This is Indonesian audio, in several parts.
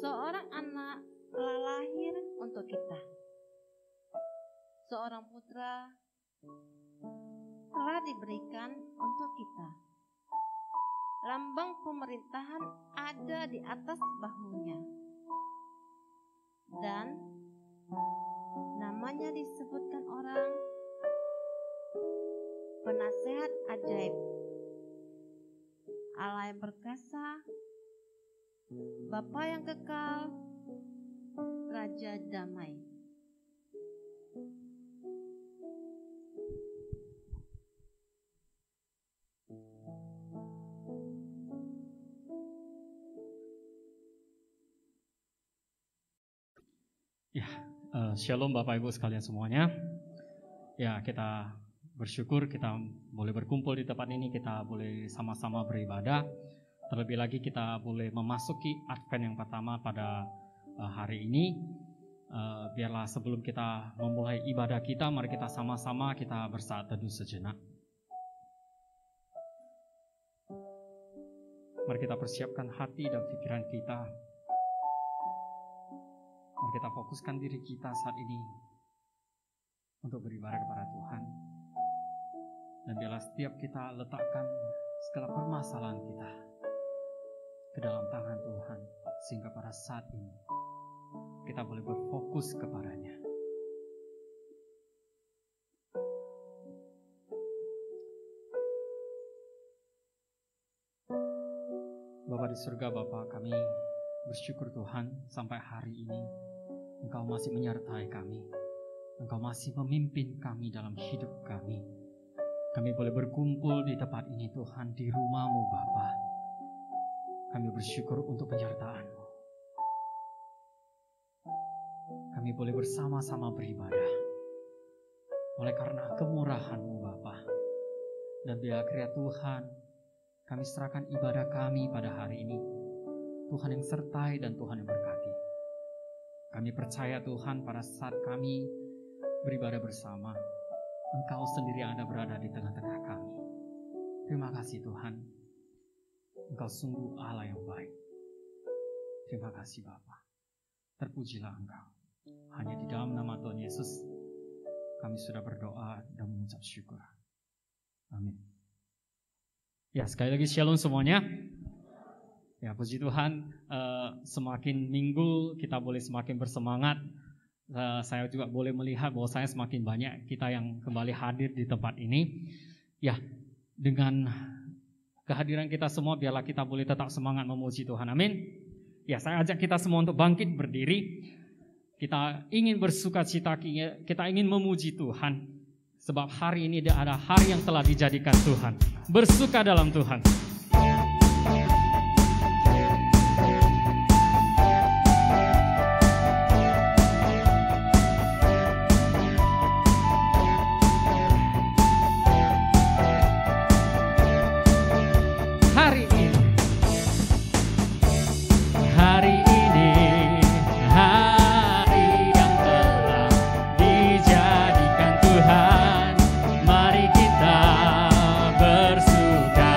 Seorang anak telah lahir untuk kita. Seorang putra telah diberikan untuk kita. Lambang pemerintahan ada di atas bahunya. Dan namanya disebutkan orang Penasehat Ajaib, Allah yang perkasa, Bapa yang kekal, Raja Damai. Shalom Bapak Ibu sekalian semuanya. Ya, kita bersyukur kita boleh berkumpul di tempat ini, kita boleh sama-sama beribadah. Terlebih lagi kita boleh memasuki Advent yang pertama pada hari ini. Biarlah sebelum kita memulai ibadah kita, mari kita sama-sama kita bersaat teduh sejenak. Mari kita persiapkan hati dan pikiran kita. Mari kita fokuskan diri kita saat ini untuk beribadah kepada Tuhan. Dan biarlah setiap kita letakkan segala permasalahan kita ke dalam tangan Tuhan, sehingga pada saat ini kita boleh berfokus kepadanya. Bapa di surga, Bapa, kami bersyukur Tuhan sampai hari ini Engkau masih menyertai kami. Engkau masih memimpin kami dalam hidup kami. Kami boleh berkumpul di tempat ini Tuhan, di rumah-Mu Bapa. Kami bersyukur untuk penyertaan-Mu. Kami boleh bersama-sama beribadah oleh karena kemurahan-Mu Bapa. Dan biarlah kiranya Tuhan, kami serahkan ibadah kami pada hari ini. Tuhan yang sertai dan Tuhan yang berkati. Kami percaya Tuhan pada saat kami beribadah bersama, Engkau sendiri yang ada berada di tengah-tengah kami. Terima kasih Tuhan. Engkau sungguh Allah yang baik. Terima kasih Bapa. Terpujilah Engkau. Hanya di dalam nama Tuhan Yesus kami sudah berdoa dan mengucap syukur. Amin. Ya, sekali lagi shalom semuanya. Ya, puji Tuhan, semakin minggu kita boleh semakin bersemangat. Saya juga boleh melihat bahwa saya semakin banyak kita yang kembali hadir di tempat ini. Ya, dengan kehadiran kita semua, biarlah kita boleh tetap semangat memuji Tuhan. Amin. Ya, saya ajak kita semua untuk bangkit berdiri. Kita ingin bersukacita, kita ingin memuji Tuhan. Sebab hari ini ada hari yang telah dijadikan Tuhan. Bersuka dalam Tuhan. Bersuka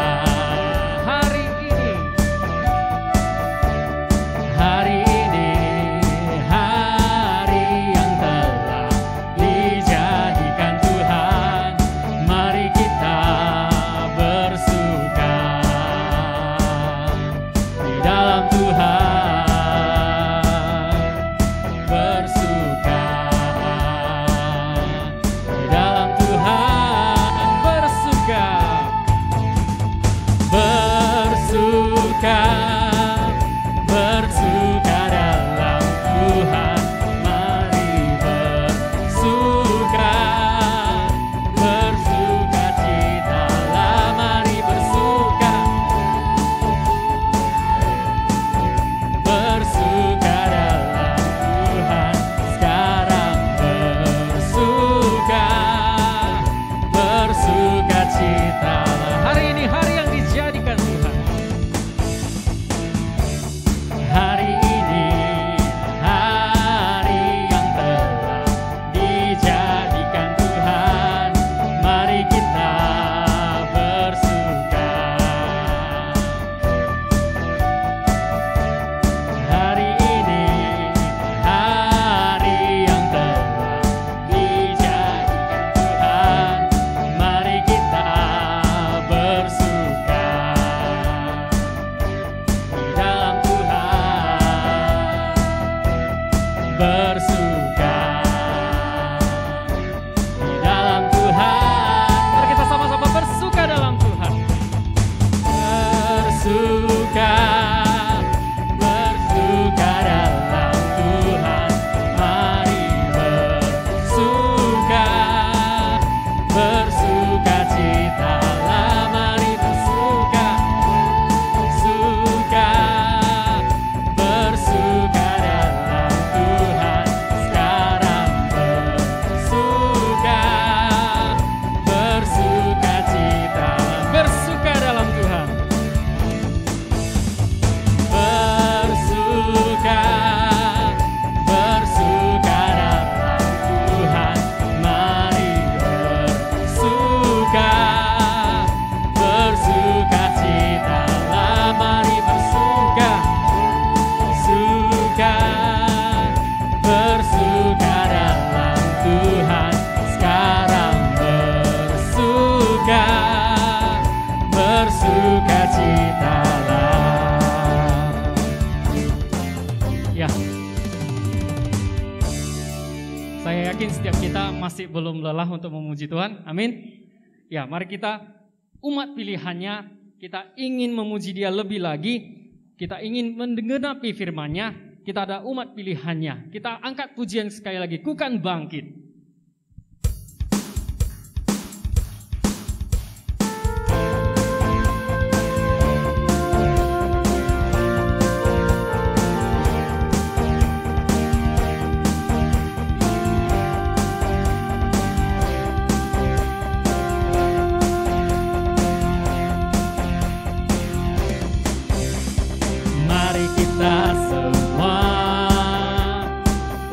bersuka di dalam Tuhan. Mari kita sama-sama bersuka dalam Tuhan. Bersuka dalam Tuhan. Mari bersuka citalah. Mari bersuka dalam Tuhan. Sekarang bersuka cita. Bersuka dalam Tuhan. Bersuka dalam Tuhan. Mari bersuka citalah. Mari bersuka dalam Tuhan. Sekarang bersuka citalah. Ya, saya yakin setiap kita masih belum lelah untuk memuji Tuhan. Amin. Ya, mari kita umat pilihannya, kita ingin memuji Dia lebih lagi, kita ingin menggenapi firman-Nya, kita ada umat pilihannya. Kita angkat pujian sekali lagi, Ku Kan Bangkit. Mari kita semua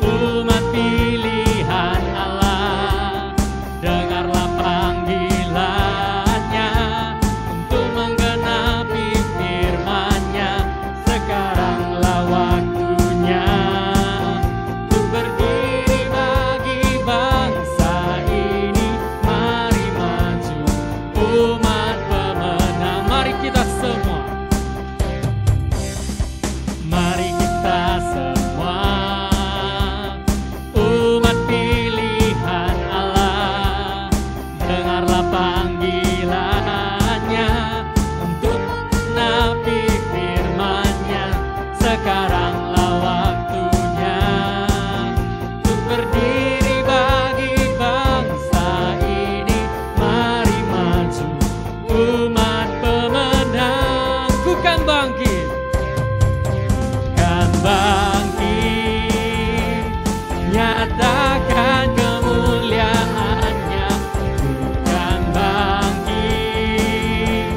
umat pilihan Allah, dengarlah panggilannya untuk menggenapi firman-Nya. Sekaranglah waktunya untuk berdiri bagi bangsa ini. Mari maju umat pemenang. Mari kita semua. Mari kita semua umat pilihan Allah, dengarlah panggilannya untuk menapi firman-Nya. Sekaranglah waktunya untuk berdiri bagi bangsa ini. Mari maju umat pemenang. Ku kan bangkit. Bangkit, nyatakan kemuliaan-Nya. Bukan bangkit,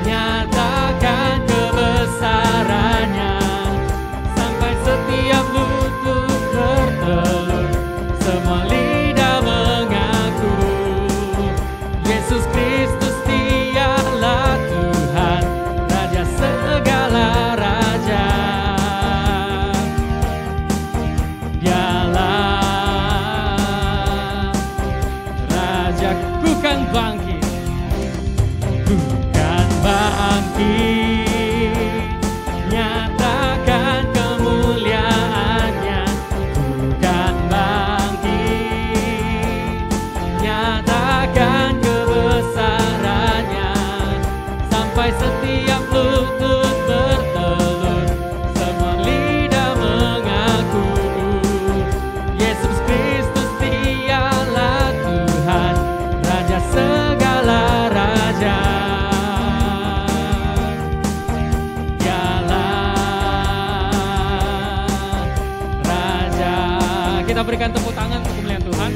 nyatakan kebesaran-Nya. Sampai setiap lutut bertelur, semua lidah mengaku Yesus Kristus Dialah Tuhan, Raja segala raja. Ku kan bangkit, ku kan bangkit, nyatakan kemuliaan-Nya. Ku kan bangkit, nyatakan kebesaran-Nya. Sampai setiap lutut bertelur, semua lidah mengaku Yesus Kristus Dialah Tuhan, Raja segala raja. Dialah Raja. Kita berikan tepuk tangan untuk kemuliaan Tuhan.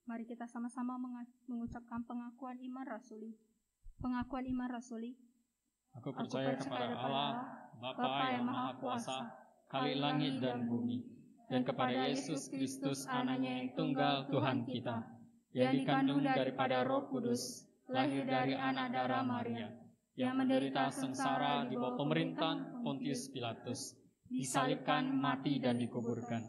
Mari kita sama-sama mengucapkan pengakuan iman rasuli. Pengakuan iman rasuli. Aku percaya kepada Allah, Bapa yang Maha Kuasa, Kali langit dan bumi, dan kepada Yesus Kristus Anaknya yang tunggal Tuhan kita, yang dikandung daripada Roh Kudus, lahir dari anak darah Maria, yang menderita sengsara di bawah pemerintahan Pontius Pilatus, disalibkan, mati dan dikuburkan.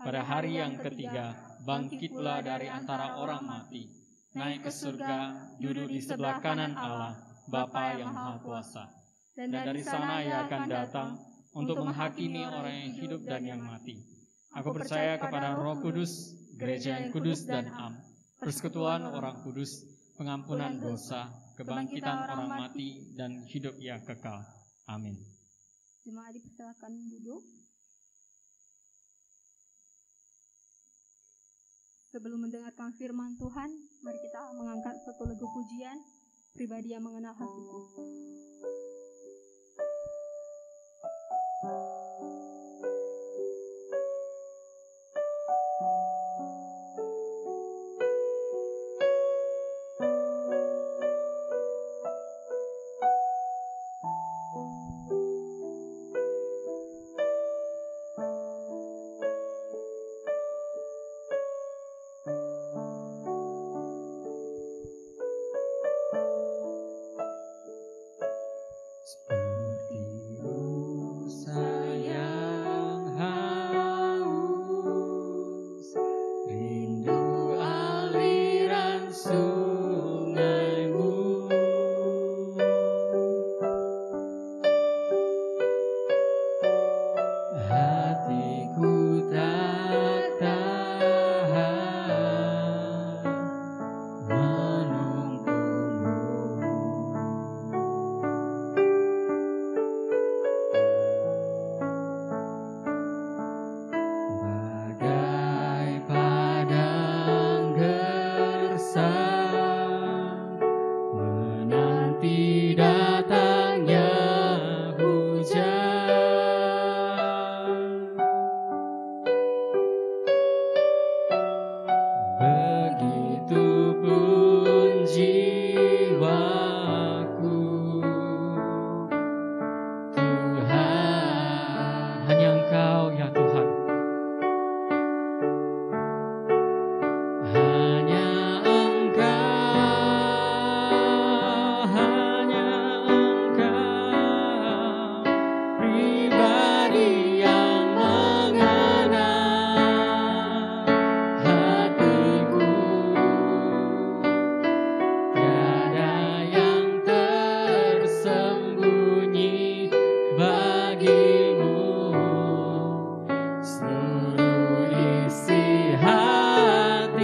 Pada hari yang ketiga, bangkit pula dari antara orang mati, naik ke surga, duduk di sebelah kanan Allah, Bapa yang Maha Kuasa. dan dari sana ia akan datang untuk menghakimi orang yang hidup dan yang mati. Aku percaya kepada Roh Kudus, gereja yang kudus dan am, persekutuan orang kudus, pengampunan dosa, kebangkitan orang mati, dan hidup yang kekal. Amin. Jemaat dipersilakan duduk. Sebelum mendengarkan firman Tuhan, mari kita mengangkat satu lagu pujian, Pribadi yang Mengenal Hatiku. Seperti rusa yang haus, rindu aliran sungaimu. Hatiku tak tahan menunggumu. Bagai padang gersang menanti datangnya hujan, begitupun jiwaku. Tuhan, hanya Engkau ya Tuhan. Hanya Engkau, pribadi yang mengenal hatiku. Tiada yang tersembunyi bagimu. Seluruh isi hatiku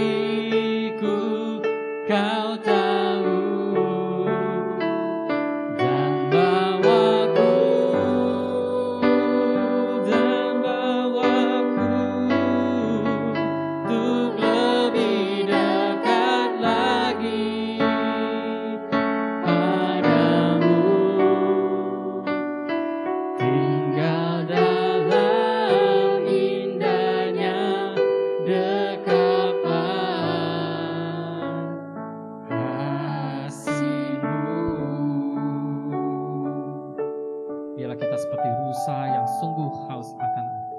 Kau tahu, dan bawaku untuk lebih dekat lagi padamu, tinggal dalam indahnya dekapan kasih-Mu. Biarlah kita seperti rusa yang sungguh haus akan air.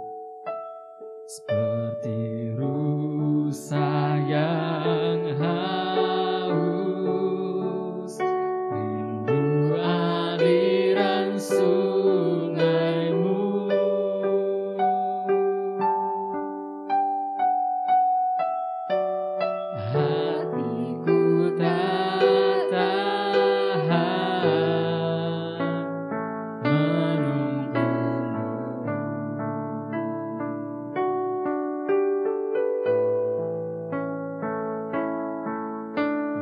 Seperti rusa yang haus, rindu aliran sungaimu. Hatiku tak tahan menunggumu.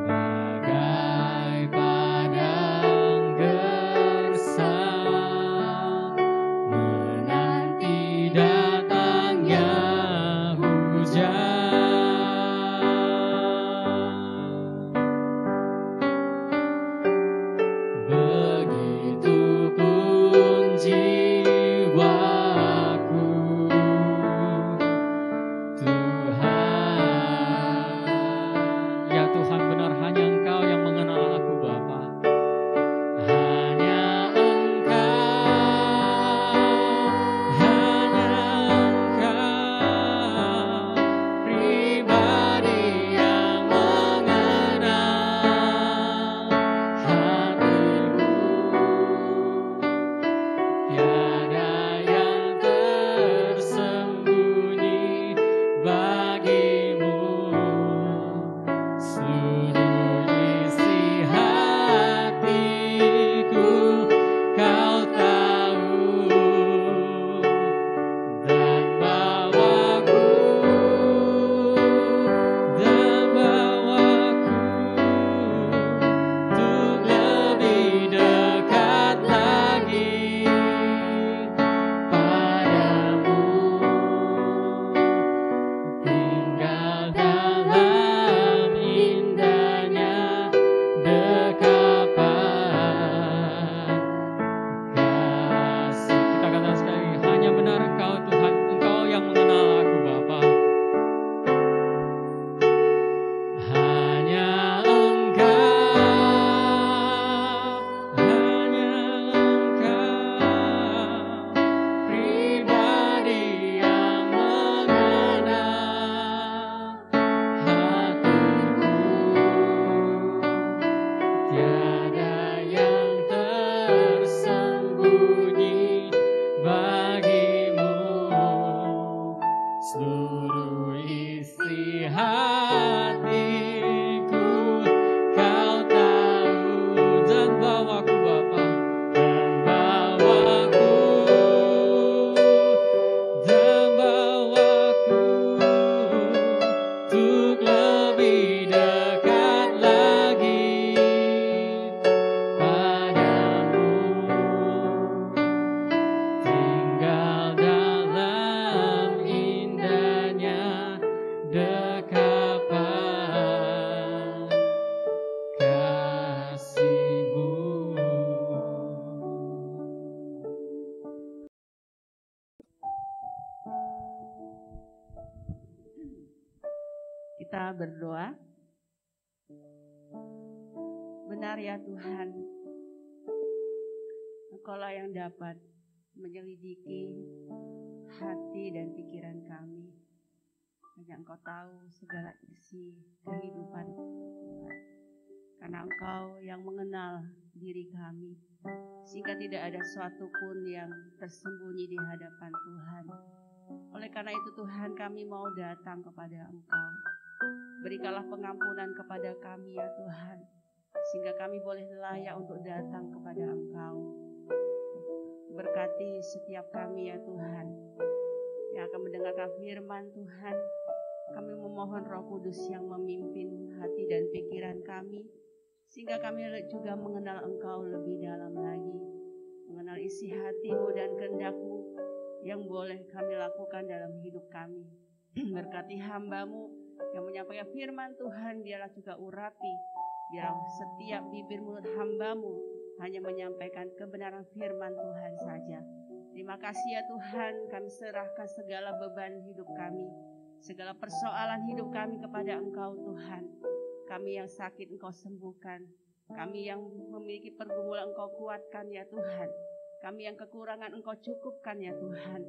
Bagai padang gersang kita berdoa. Benar ya Tuhan, Engkaulah yang dapat menyelidiki hati dan pikiran kami. Hanya Engkau tahu segala isi kehidupan, karena Engkau yang mengenal diri kami, sehingga tidak ada suatu pun yang tersembunyi di hadapan Tuhan. Oleh karena itu Tuhan, kami mau datang kepada Engkau. Berikanlah pengampunan kepada kami ya Tuhan, sehingga kami boleh layak untuk datang kepada Engkau. Berkati setiap kami ya Tuhan, yang akan mendengarkan firman Tuhan. Kami memohon Roh Kudus yang memimpin hati dan pikiran kami, sehingga kami juga mengenal Engkau lebih dalam lagi, mengenal isi hati-Mu dan kehendak-Mu yang boleh kami lakukan dalam hidup kami. Berkati hamba-Mu yang menyampaikan firman Tuhan, biarlah juga urapi, biar setiap bibir mulut hamba-Mu hanya menyampaikan kebenaran firman Tuhan saja. Terima kasih ya Tuhan, kami serahkan segala beban hidup kami, segala persoalan hidup kami kepada Engkau Tuhan. Kami yang sakit Engkau sembuhkan, kami yang memiliki pergumulan Engkau kuatkan ya Tuhan, kami yang kekurangan Engkau cukupkan ya Tuhan.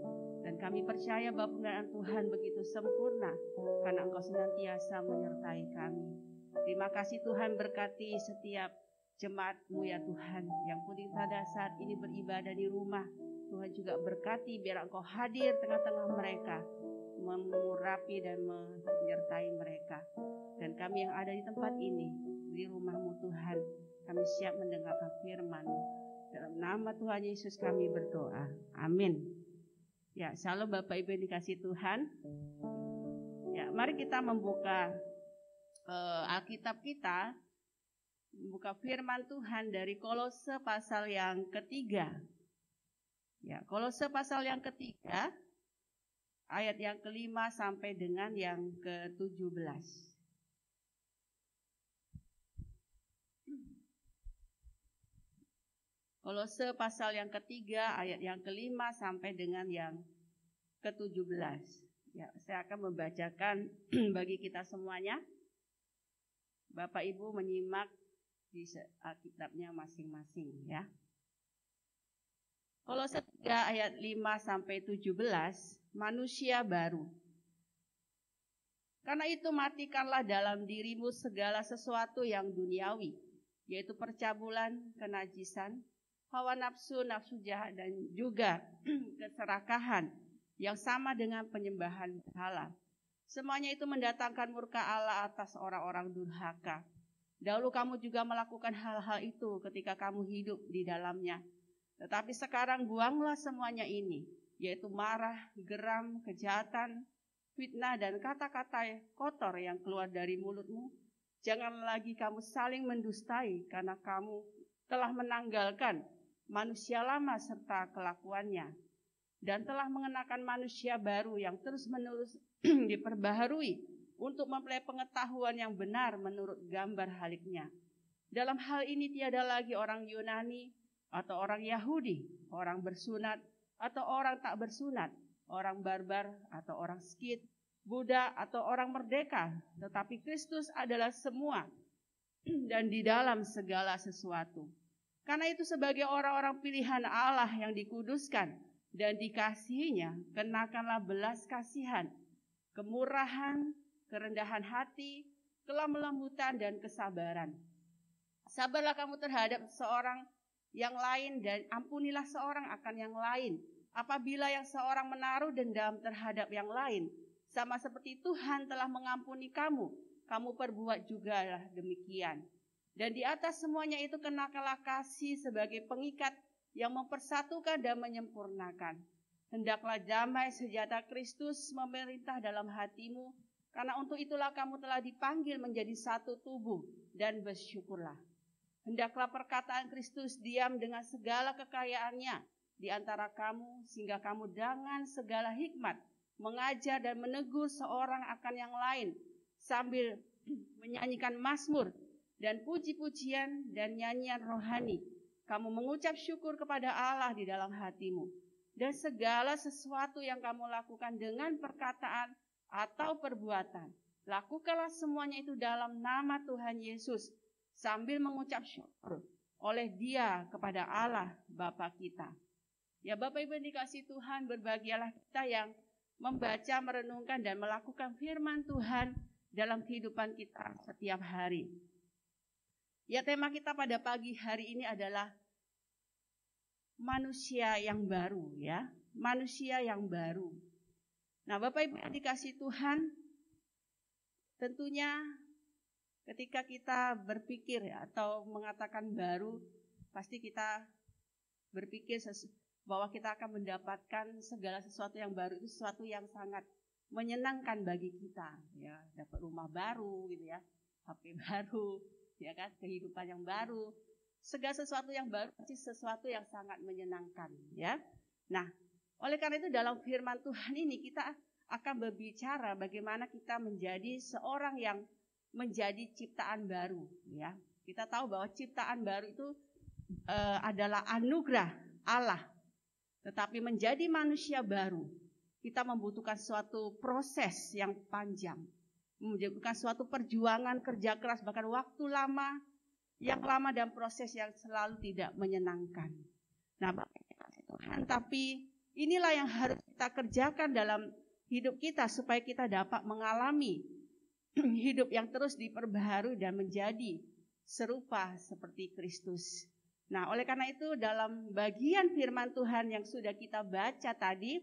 Dan kami percaya bahwa pengasihan Tuhan begitu sempurna, karena Engkau senantiasa menyertai kami. Terima kasih Tuhan, berkati setiap jemaat-Mu ya Tuhan, yang pun pada saat ini beribadah di rumah. Tuhan juga berkati, biar Engkau hadir tengah-tengah mereka, mengurapi dan menyertai mereka. Dan kami yang ada di tempat ini, di rumah-Mu Tuhan, kami siap mendengarkan firman-Mu. Dalam nama Tuhan Yesus kami berdoa. Amin. Ya, shalom Bapak Ibu yang dikasihi Tuhan. Ya, mari kita membuka Alkitab kita, membuka firman Tuhan dari Kolose pasal yang ketiga. Ya, Kolose pasal yang ketiga, ayat yang kelima sampai dengan yang ke-17. Kolose pasal yang ketiga, ayat yang kelima sampai dengan yang ke-17. Ya, saya akan membacakan bagi kita semuanya. Bapak Ibu menyimak di Alkitabnya masing-masing ya. Kolose 3 ayat 5 sampai 17, manusia baru. Karena itu matikanlah dalam dirimu segala sesuatu yang duniawi, yaitu percabulan, kenajisan, hawa nafsu, nafsu jahat, dan juga keserakahan yang sama dengan penyembahan berhala. Semuanya itu mendatangkan murka Allah atas orang-orang durhaka. Dahulu kamu juga melakukan hal-hal itu ketika kamu hidup di dalamnya. Tetapi sekarang buanglah semuanya ini, yaitu marah, geram, kejahatan, fitnah, dan kata-kata kotor yang keluar dari mulutmu. Jangan lagi kamu saling mendustai, karena kamu telah menanggalkan manusia lama serta kelakuannya, dan telah mengenakan manusia baru yang terus-menerus diperbaharui untuk mempelai pengetahuan yang benar menurut gambar haliknya. Dalam hal ini tiada lagi orang Yunani atau orang Yahudi, orang bersunat atau orang tak bersunat, orang barbar atau orang Skit, Buddha atau orang merdeka, tetapi Kristus adalah semua dan di dalam segala sesuatu. Karena itu sebagai orang-orang pilihan Allah yang dikuduskan dan dikasihinya, kenakanlah belas kasihan, kemurahan, kerendahan hati, kelembutan dan kesabaran. Sabarlah kamu terhadap seorang yang lain dan ampunilah seorang akan yang lain. Apabila yang seorang menaruh dendam terhadap yang lain, sama seperti Tuhan telah mengampuni kamu, kamu perbuat jugalah demikian. Dan di atas semuanya itu kenakanlah kasih sebagai pengikat yang mempersatukan dan menyempurnakan. Hendaklah damai sejahtera Kristus memerintah dalam hatimu, karena untuk itulah kamu telah dipanggil menjadi satu tubuh, dan bersyukurlah. Hendaklah perkataan Kristus diam dengan segala kekayaannya di antara kamu, sehingga kamu dengan segala hikmat mengajar dan menegur seorang akan yang lain, sambil menyanyikan mazmur dan puji-pujian dan nyanyian rohani. Kamu mengucap syukur kepada Allah di dalam hatimu, dan segala sesuatu yang kamu lakukan dengan perkataan atau perbuatan, Lakukanlah semuanya itu dalam nama Tuhan Yesus sambil mengucap syukur oleh Dia kepada Allah Bapa kita. Ya Bapak Ibu yang dikasihi Tuhan, berbahagialah kita yang membaca, merenungkan dan melakukan firman Tuhan dalam kehidupan kita setiap hari. Ya, tema kita pada pagi hari ini adalah manusia yang baru, ya. Manusia yang baru. Nah, Bapak Ibu yang dikasihi Tuhan, tentunya ketika kita berpikir atau mengatakan baru, pasti kita berpikir bahwa kita akan mendapatkan segala sesuatu yang baru itu sesuatu yang sangat menyenangkan bagi kita, ya, dapat rumah baru gitu ya, HP baru, ya kan, kehidupan yang baru, segala sesuatu yang baru pasti sesuatu yang sangat menyenangkan, ya. Nah, oleh karena itu dalam firman Tuhan ini kita akan berbicara bagaimana kita menjadi seorang yang menjadi ciptaan baru, ya. Kita tahu bahwa ciptaan baru itu adalah anugerah Allah. Tetapi menjadi manusia baru, kita membutuhkan suatu proses yang panjang. Membutuhkan suatu perjuangan, kerja keras, bahkan waktu lama, yang lama dan proses yang selalu tidak menyenangkan. Nah, Tuhan, tapi inilah yang harus kita kerjakan dalam hidup kita supaya kita dapat mengalami hidup yang terus diperbaharui dan menjadi serupa seperti Kristus. Nah, oleh karena itu dalam bagian firman Tuhan yang sudah kita baca tadi,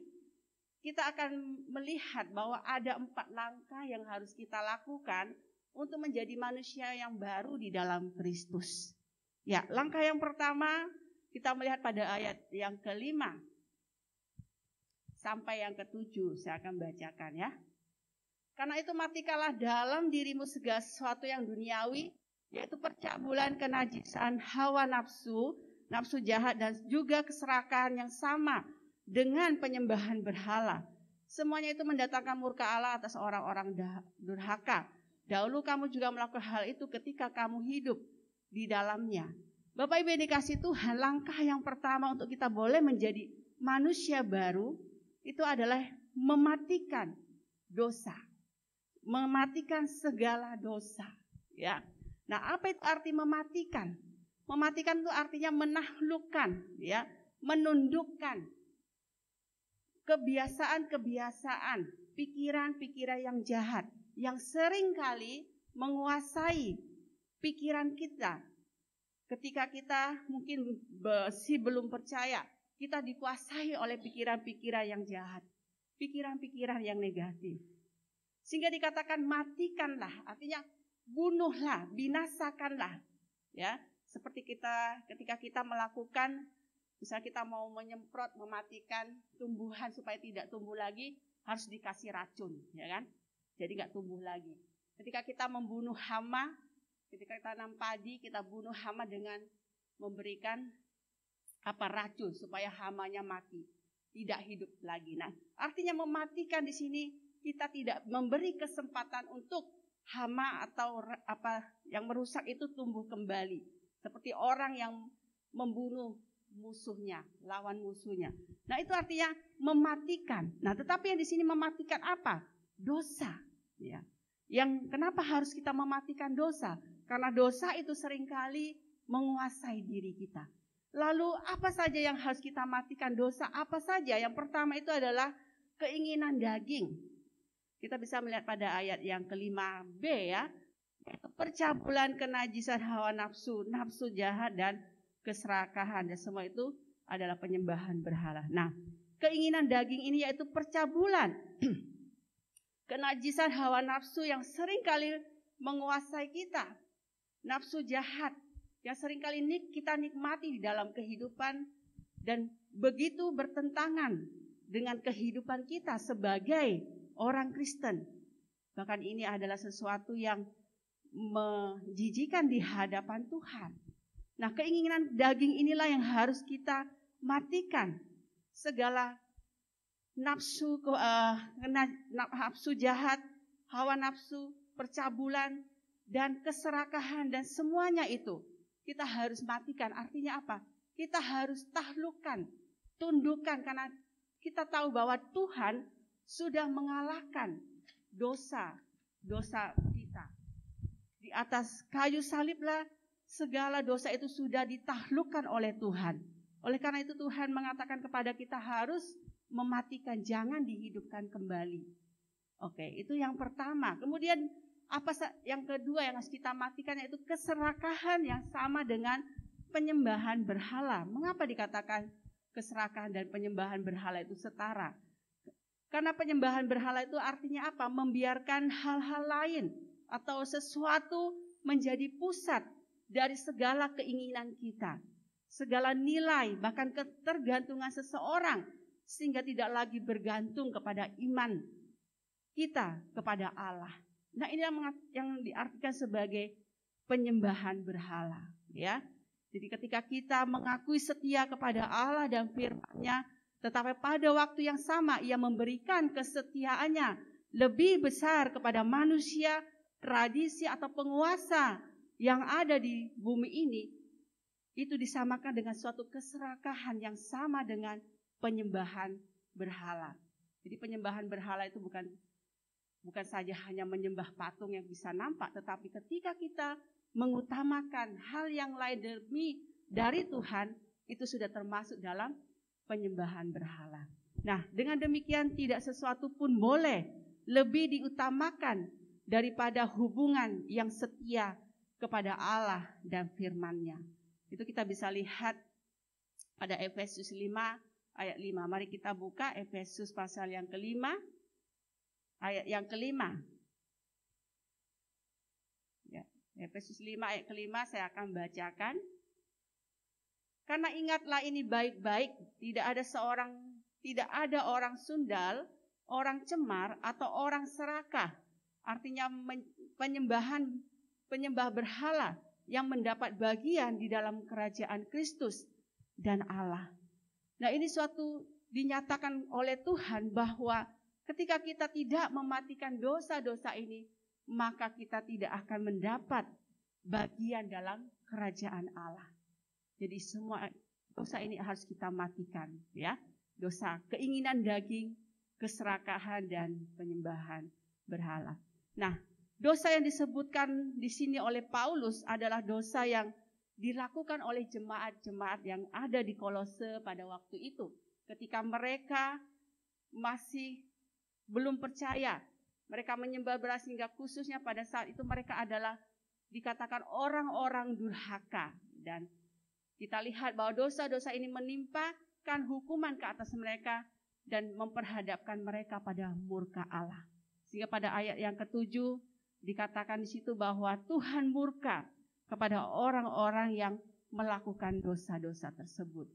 kita akan melihat bahwa ada 4 langkah yang harus kita lakukan untuk menjadi manusia yang baru di dalam Kristus. Ya, langkah yang pertama kita melihat pada ayat yang ke-5 sampai yang ke-7. Saya akan bacakan ya. Karena itu matikanlah dalam dirimu segala sesuatu yang duniawi, yaitu percabulan, kenajisan, hawa nafsu, nafsu jahat, dan juga keserakahan yang sama dengan penyembahan berhala. Semuanya itu mendatangkan murka Allah atas orang-orang durhaka. Dahulu kamu juga melakukan hal itu ketika kamu hidup di dalamnya. Bapak Ibu yang dikasihi Tuhan, langkah yang pertama untuk kita boleh menjadi manusia baru itu adalah mematikan dosa. Mematikan segala dosa, ya. Nah, apa itu arti mematikan? Mematikan itu artinya menaklukkan, ya, menundukkan kebiasaan-kebiasaan, pikiran-pikiran yang jahat yang seringkali menguasai pikiran kita. Ketika kita mungkin masih belum percaya, kita dikuasai oleh pikiran-pikiran yang jahat, pikiran-pikiran yang negatif. Sehingga dikatakan matikanlah, artinya bunuhlah, binasakanlah, ya. Seperti ketika kita melakukan, misalnya kita mau menyemprot, mematikan tumbuhan supaya tidak tumbuh lagi, harus dikasih racun, ya kan? Jadi nggak tumbuh lagi. Ketika kita membunuh hama, ketika kita tanam padi, kita bunuh hama dengan memberikan racun supaya hamanya mati, tidak hidup lagi. Nah, artinya mematikan di sini kita tidak memberi kesempatan untuk hama atau apa yang merusak itu tumbuh kembali. Seperti orang yang membunuh musuhnya, lawan musuhnya. Nah, itu artinya mematikan. Nah, tetapi yang di sini mematikan apa? Dosa, ya. Yang kenapa harus kita mematikan dosa? Karena dosa itu seringkali menguasai diri kita. Lalu apa saja yang harus kita matikan dosa? Apa saja? Yang pertama itu adalah keinginan daging. Kita bisa melihat pada ayat yang ke-5b ya. Percabulan, kenajisan, hawa nafsu, nafsu jahat, dan keserakahan. Dan semua itu adalah penyembahan berhala. Nah, keinginan daging ini yaitu percabulan. Kenajisan, hawa nafsu yang seringkali menguasai kita. Nafsu jahat yang seringkali kita nikmati di dalam kehidupan. Dan begitu bertentangan dengan kehidupan kita sebagai orang Kristen. Bahkan ini adalah sesuatu yang menjijikan di hadapan Tuhan. Nah, keinginan daging inilah yang harus kita matikan. Segala nafsu jahat, hawa nafsu, percabulan, dan keserakahan, dan semuanya itu kita harus matikan. Artinya apa? Kita harus taklukkan, tundukkan, karena kita tahu bahwa Tuhan sudah mengalahkan dosa dosa kita. Di atas kayu saliblah segala dosa itu sudah ditaklukkan oleh Tuhan. Oleh karena itu Tuhan mengatakan kepada kita harus mematikan, jangan dihidupkan kembali. Oke, itu yang pertama. Kemudian yang kedua yang harus kita matikan yaitu keserakahan yang sama dengan penyembahan berhala. Mengapa dikatakan keserakahan dan penyembahan berhala itu setara? Karena penyembahan berhala itu artinya apa? Membiarkan hal-hal lain atau sesuatu menjadi pusat dari segala keinginan kita, segala nilai, bahkan ketergantungan seseorang, sehingga tidak lagi bergantung kepada iman kita kepada Allah. Nah, ini yang diartikan sebagai penyembahan berhala, ya. Jadi ketika kita mengakui setia kepada Allah dan firman-Nya, tetapi pada waktu yang sama ia memberikan kesetiaannya lebih besar kepada manusia, tradisi atau penguasa yang ada di bumi ini, itu disamakan dengan suatu keserakahan yang sama dengan penyembahan berhala. Jadi penyembahan berhala itu bukan saja hanya menyembah patung yang bisa nampak, tetapi ketika kita mengutamakan hal yang lain dari Tuhan, itu sudah termasuk dalam penyembahan berhala. Nah, dengan demikian tidak sesuatu pun boleh lebih diutamakan daripada hubungan yang setia kepada Allah dan firman-Nya. Itu kita bisa lihat pada Efesus 5 ayat 5. Mari kita buka Efesus pasal yang kelima, ayat yang kelima. Ya, Efesus 5 ayat kelima saya akan bacakan. Karena ingatlah ini baik-baik, tidak ada orang sundal, orang cemar atau orang serakah. Artinya penyembah berhala yang mendapat bagian di dalam kerajaan Kristus dan Allah. Nah, ini suatu dinyatakan oleh Tuhan bahwa ketika kita tidak mematikan dosa-dosa ini, maka kita tidak akan mendapat bagian dalam kerajaan Allah. Jadi semua dosa ini harus kita matikan, ya. Dosa keinginan daging, keserakahan dan penyembahan berhala. Nah, dosa yang disebutkan di sini oleh Paulus adalah dosa yang dilakukan oleh jemaat-jemaat yang ada di Kolose pada waktu itu. Ketika mereka masih belum percaya, mereka menyembah berhala sehingga khususnya pada saat itu mereka adalah dikatakan orang-orang durhaka. Dan kita lihat bahwa dosa-dosa ini menimpakan hukuman ke atas mereka dan memperhadapkan mereka pada murka Allah. Sehingga pada ayat yang ke-7 dikatakan di situ bahwa Tuhan murka kepada orang-orang yang melakukan dosa-dosa tersebut.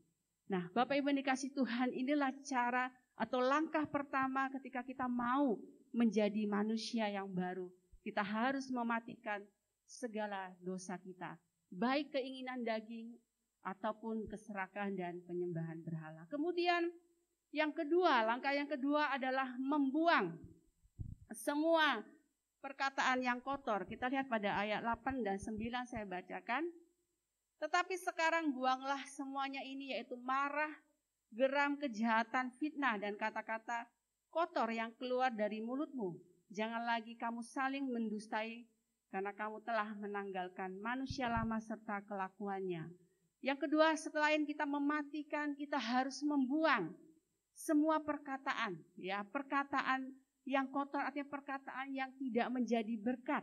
Nah, Bapak Ibu yang dikasihi Tuhan, inilah cara atau langkah pertama ketika kita mau menjadi manusia yang baru. Kita harus mematikan segala dosa kita, baik keinginan daging ataupun keserakahan dan penyembahan berhala. Kemudian langkah yang kedua adalah membuang semua perkataan yang kotor. Kita lihat pada ayat 8 dan 9 saya bacakan. Tetapi sekarang buanglah semuanya ini, yaitu marah, geram, kejahatan, fitnah, dan kata-kata kotor yang keluar dari mulutmu. Jangan lagi kamu saling mendustai, karena kamu telah menanggalkan manusia lama serta kelakuannya. Yang kedua, setelah kita mematikan, kita harus membuang semua perkataan, ya, perkataan yang kotor, artinya perkataan yang tidak menjadi berkat.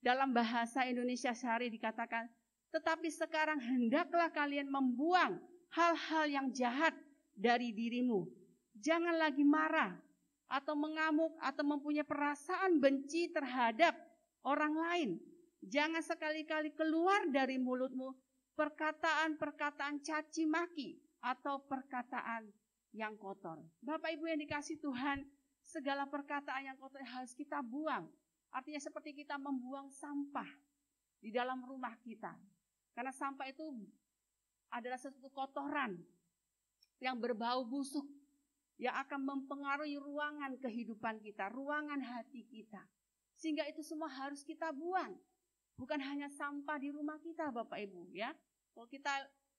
Dalam bahasa Indonesia sehari dikatakan, tetapi sekarang hendaklah kalian membuang hal-hal yang jahat dari dirimu. Jangan lagi marah atau mengamuk atau mempunyai perasaan benci terhadap orang lain. Jangan sekali-kali keluar dari mulutmu perkataan-perkataan caci maki atau perkataan yang kotor. Bapak Ibu yang dikasihi Tuhan, segala perkataan yang kotor harus kita buang. Artinya seperti kita membuang sampah di dalam rumah kita. Karena sampah itu adalah sesuatu kotoran yang berbau busuk, yang akan mempengaruhi ruangan kehidupan kita, ruangan hati kita. Sehingga itu semua harus kita buang. Bukan hanya sampah di rumah kita, Bapak Ibu, ya. Kalau kita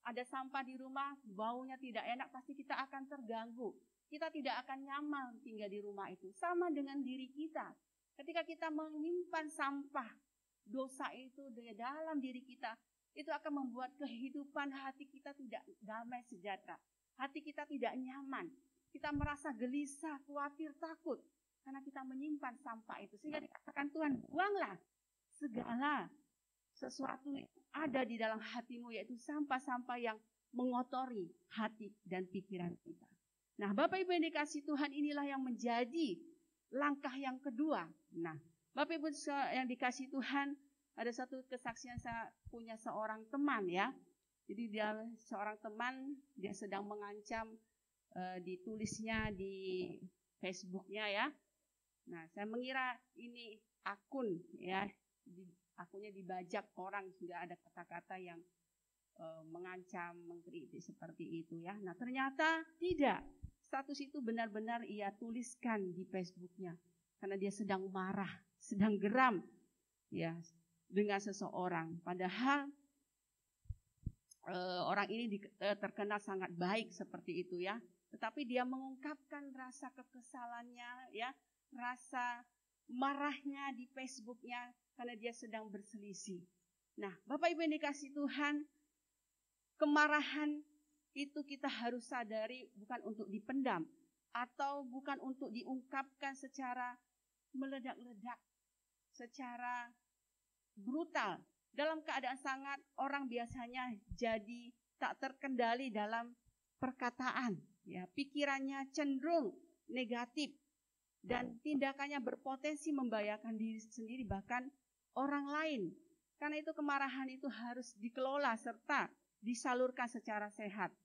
ada sampah di rumah, baunya tidak enak, pasti kita akan terganggu. Kita tidak akan nyaman tinggal di rumah itu. Sama dengan diri kita. Ketika kita menyimpan sampah dosa itu di dalam diri kita, itu akan membuat kehidupan hati kita tidak damai sejahtera. Hati kita tidak nyaman. Kita merasa gelisah, khawatir, takut. Karena kita menyimpan sampah itu. Sehingga dikatakan Tuhan, buanglah segala sesuatu yang ada di dalam hatimu, yaitu sampah-sampah yang mengotori hati dan pikiran kita. Nah, Bapak Ibu yang dikasihi Tuhan, inilah yang menjadi langkah yang kedua. Nah, Bapak Ibu yang dikasihi Tuhan, ada satu kesaksian, saya punya seorang teman ya. Jadi dia seorang teman, dia sedang mengancam, ditulisnya di Facebooknya ya. Nah, saya mengira ini akun ya, akunnya dibajak orang, sudah ada kata-kata yang mengancam, mengkritik seperti itu ya. Nah, ternyata tidak. Status itu benar-benar ia tuliskan di Facebooknya karena dia sedang marah, sedang geram ya dengan seseorang. Padahal orang ini terkenal sangat baik seperti itu ya. Tetapi dia mengungkapkan rasa kekesalannya ya, rasa marahnya di Facebooknya karena dia sedang berselisih. Nah, Bapak Ibu yang dikasihi Tuhan, kemarahan itu kita harus sadari bukan untuk dipendam atau bukan untuk diungkapkan secara meledak-ledak, secara brutal. Dalam keadaan sangat, orang biasanya jadi tak terkendali dalam perkataan, ya, pikirannya cenderung negatif dan tindakannya berpotensi membahayakan diri sendiri bahkan orang lain. Karena itu kemarahan itu harus dikelola serta disalurkan secara sehat.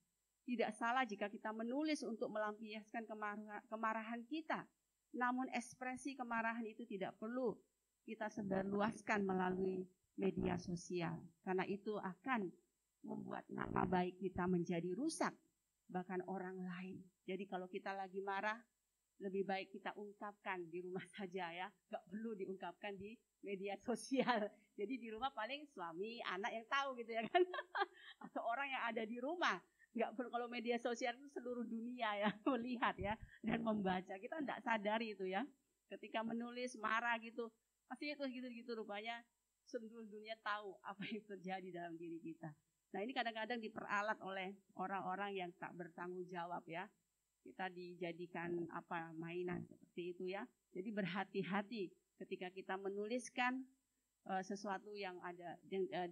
Tidak salah jika kita menulis untuk melampiaskan kemarahan kita. Namun ekspresi kemarahan itu tidak perlu kita sebarluaskan melalui media sosial. Karena itu akan membuat nama baik kita menjadi rusak. Bahkan orang lain. Jadi kalau kita lagi marah, lebih baik kita ungkapkan di rumah saja ya. Gak perlu diungkapkan di media sosial. Jadi di rumah paling suami, anak yang tahu gitu ya kan. Atau orang yang ada di rumah. Nggak perlu, kalau media sosial itu seluruh dunia ya melihat ya dan membaca. Kita tidak sadari itu ya. Ketika menulis marah gitu, pasti itu gitu rupanya seluruh dunia tahu apa yang terjadi dalam diri kita. Nah, ini kadang-kadang diperalat oleh orang-orang yang tak bertanggung jawab ya. Kita dijadikan mainan seperti itu ya. Jadi berhati-hati ketika kita menuliskan sesuatu yang ada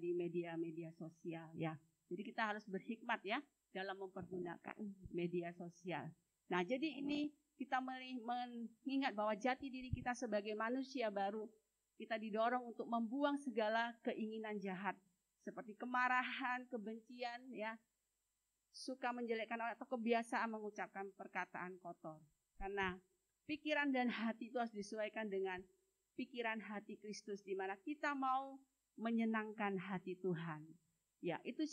di media sosial ya. Jadi kita harus berhikmat ya dalam mempergunakan media sosial. Nah, jadi ini kita mengingat bahwa jati diri kita sebagai manusia baru, kita didorong untuk membuang segala keinginan jahat seperti kemarahan, kebencian, ya, suka menjelekkan orang atau kebiasaan mengucapkan perkataan kotor. Karena pikiran dan hati itu harus disesuaikan dengan pikiran hati Kristus, di mana kita mau menyenangkan hati Tuhan. Ya, itu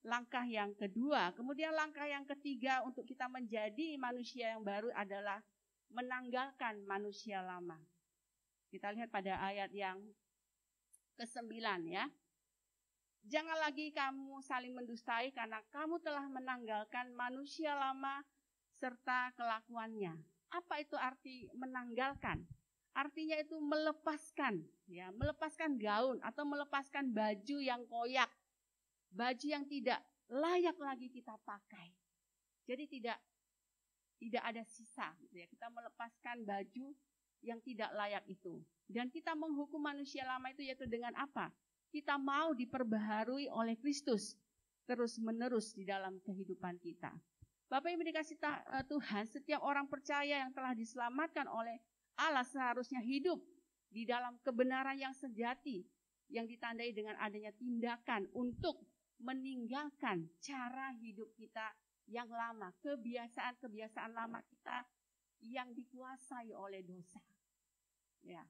langkah yang kedua. Kemudian langkah yang ketiga untuk kita menjadi manusia yang baru adalah menanggalkan manusia lama. Kita lihat pada ayat yang ke-9 ya. Jangan lagi kamu saling mendustai karena kamu telah menanggalkan manusia lama serta kelakuannya. Apa itu arti menanggalkan? Artinya itu melepaskan, ya, melepaskan gaun atau melepaskan baju yang koyak. Baju yang tidak layak lagi kita pakai. Jadi tidak ada sisa. Ya. Kita melepaskan baju yang tidak layak itu. Dan kita menghukum manusia lama itu yaitu dengan apa? Kita mau diperbaharui oleh Kristus terus menerus di dalam kehidupan kita. Bapak Ibu dikasih Tuhan, setiap orang percaya yang telah diselamatkan oleh Allah seharusnya hidup di dalam kebenaran yang sejati, yang ditandai dengan adanya tindakan untuk meninggalkan cara hidup kita yang lama, kebiasaan-kebiasaan lama kita yang dikuasai oleh dosa. Ya,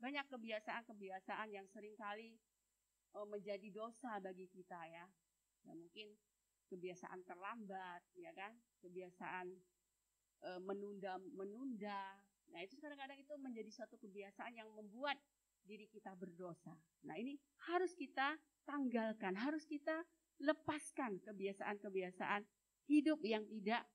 banyak kebiasaan-kebiasaan yang seringkali menjadi dosa bagi kita ya. Ya, mungkin kebiasaan terlambat, ya kan? Kebiasaan menunda. Nah, itu kadang-kadang itu menjadi suatu kebiasaan yang membuat diri kita berdosa. Nah, ini harus kita tanggalkan, harus kita lepaskan kebiasaan-kebiasaan hidup yang tidak